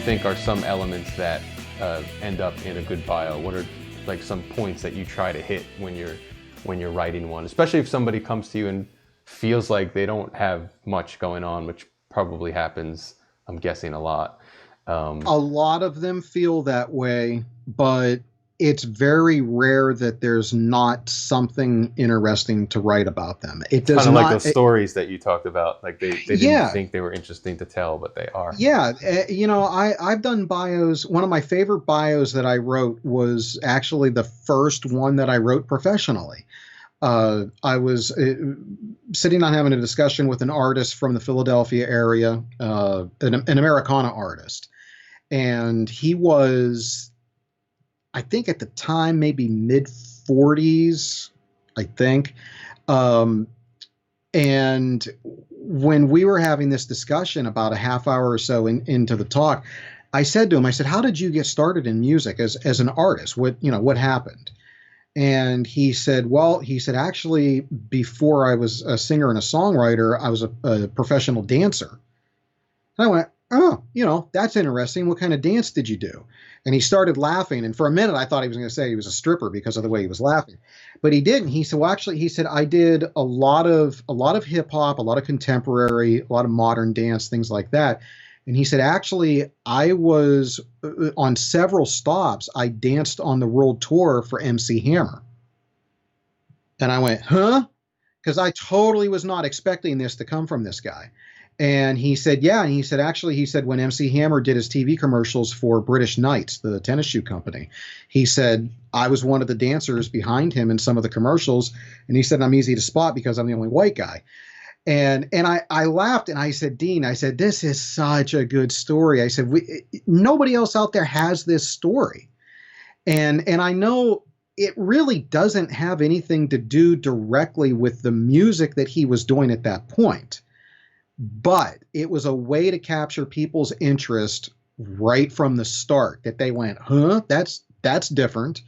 think are some elements that end up in a good bio? What are like some points that you try to hit when you're writing one, especially if somebody comes to you and feels like they don't have much going on, which probably happens, I'm guessing, a lot. A lot of them feel that way, but it's very rare that there's not something interesting to write about them. It It's kind does of like not. those stories that you talked about, like they didn't Yeah, think they were interesting to tell, but they are. yeah. I've done bios. One of my favorite bios that I wrote was actually the first one that I wrote professionally. I was sitting on having a discussion with an artist from the Philadelphia area, an Americana artist, and he was, I think at the time, maybe mid 40s, I think. Um, and when we were having this discussion about a half hour or so into the talk, I said to him, I said, "How did you get started in music as an artist? What happened?" And he said, "Well, he said, actually, before I was a singer and a songwriter, I was a professional dancer." And I went, "Oh, that's interesting. What kind of dance did you do?" And he started laughing. And for a minute, I thought he was going to say he was a stripper because of the way he was laughing, but he didn't. He said, "Well, actually," he said, "I did a lot of hip hop, a lot of contemporary, a lot of modern dance, things like that." And he said, "Actually, I was on several stops. I danced on the world tour for MC Hammer." And I went, "Huh?" Because I totally was not expecting this to come from this guy. And he said, "Yeah." And he said, "Actually," he said, "when MC Hammer did his TV commercials for British Knights, the tennis shoe company, he said, I was one of the dancers behind him in some of the commercials." And he said, "I'm easy to spot because I'm the only white guy." And I laughed and I said, "Dean," I said, "this is such a good story." I said, nobody else out there has this story. And I know it really doesn't have anything to do directly with the music that he was doing at that point, but it was a way to capture people's interest right from the start, that they went, "Huh, that's different."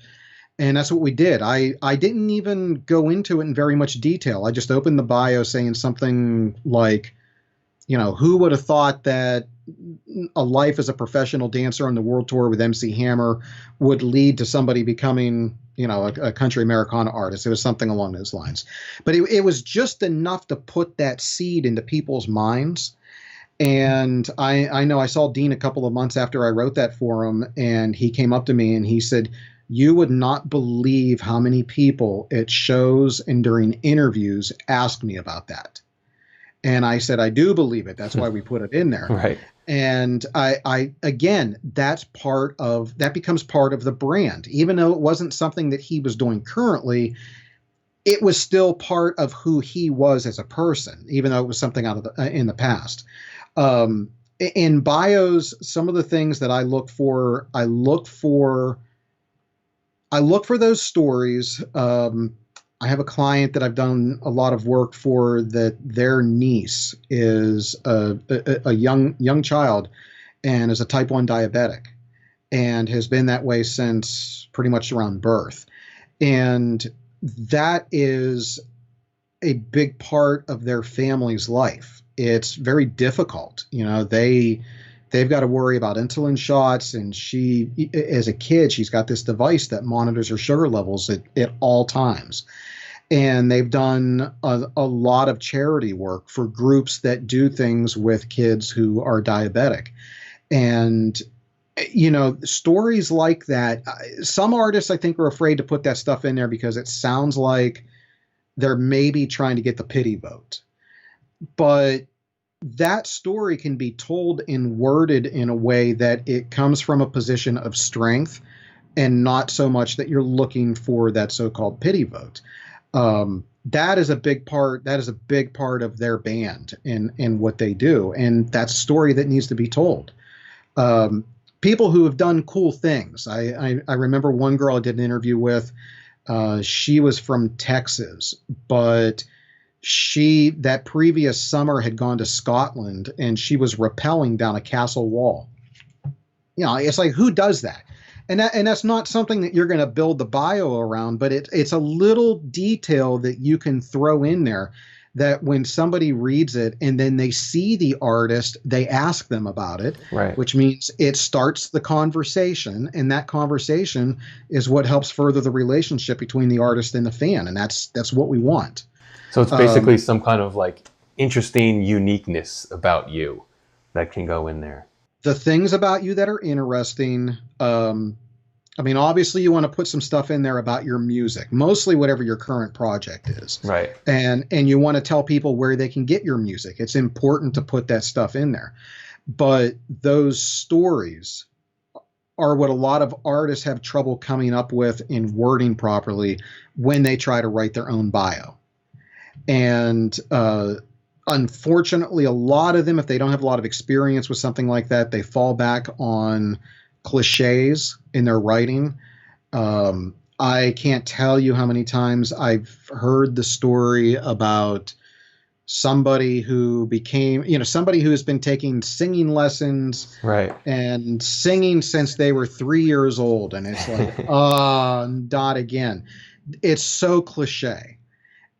And that's what we did. I didn't even go into it in very much detail. I just opened the bio saying something like, "Who would have thought that a life as a professional dancer on the world tour with MC Hammer would lead to somebody becoming, a country Americana artist?" It was something along those lines. But it was just enough to put that seed into people's minds. And I know I saw Dean a couple of months after I wrote that for him, and he came up to me and he said, "You would not believe how many people at shows and during interviews ask me about that." And I said, "I do believe it. That's why we put it in there." Right. And I again, that becomes part of the brand. Even though it wasn't something that he was doing currently, it was still part of who he was as a person, even though it was something out of in the past. Um, in bios, some of the things that I look for those stories. I have a client that I've done a lot of work for, that their niece is a young child and is a type 1 diabetic and has been that way since pretty much around birth. And that is a big part of their family's life. It's very difficult. They've got to worry about insulin shots, and she, as a kid, she's got this device that monitors her sugar levels at all times. And they've done a lot of charity work for groups that do things with kids who are diabetic. And, stories like that, some artists, I think, are afraid to put that stuff in there because it sounds like they're maybe trying to get the pity vote. But that story can be told and worded in a way that it comes from a position of strength, and not so much that you're looking for that so-called pity vote. That is a big part. That is a big part of their band and what they do, and that's a story that needs to be told. People who have done cool things. I remember one girl I did an interview with. She was from Texas, but she, that previous summer, had gone to Scotland, and she was rappelling down a castle wall. It's like, who does that? And that's not something that you're going to build the bio around, but it's a little detail that you can throw in there that when somebody reads it and then they see the artist, they ask them about it, Right. which means it starts the conversation, and that conversation is what helps further the relationship between the artist and the fan, and that's what we want. So it's basically some kind of like interesting uniqueness about you that can go in there. The things about you that are interesting. I mean, obviously, you want to put some stuff in there about your music, mostly whatever your current project is. Right. And you want to tell people where they can get your music. It's important to put that stuff in there. But those stories are what a lot of artists have trouble coming up with in wording properly when they try to write their own bio. And unfortunately, a lot of them, if they don't have a lot of experience with something like that, they fall back on cliches in their writing. I can't tell you how many times I've heard the story about somebody who became, somebody who has been taking singing lessons, right, and singing since they were 3 years old. And it's like, not again. It's so cliche.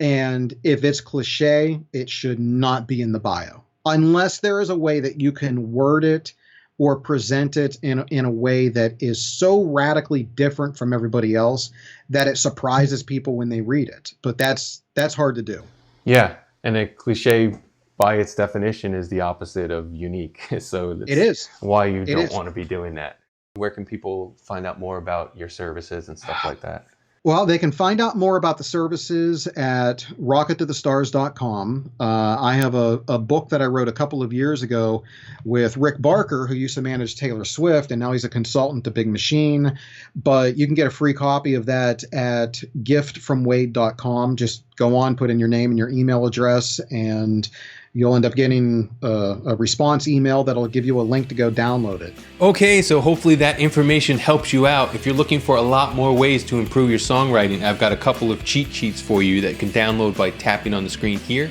And if it's cliche, it should not be in the bio, unless there is a way that you can word it or present it in a way that is so radically different from everybody else that it surprises people when they read it. But that's hard to do. Yeah, and a cliche by its definition is the opposite of unique. So that's it is why you don't want to be doing that. Where can people find out more about your services and stuff like that? Well, they can find out more about the services at rockettothestars.com. I have a book that I wrote a couple of years ago with Rick Barker, who used to manage Taylor Swift, and now he's a consultant to Big Machine. But you can get a free copy of that at giftfromwade.com. Just go on, put in your name and your email address, and you'll end up getting a response email that'll give you a link to go download it. Okay, so hopefully that information helps you out. If you're looking for a lot more ways to improve your songwriting, I've got a couple of cheat sheets for you that you can download by tapping on the screen here.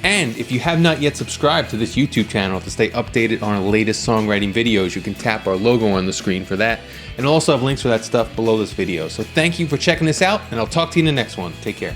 And if you have not yet subscribed to this YouTube channel to stay updated on our latest songwriting videos, you can tap our logo on the screen for that. And I'll also have links for that stuff below this video. So thank you for checking this out, and I'll talk to you in the next one. Take care.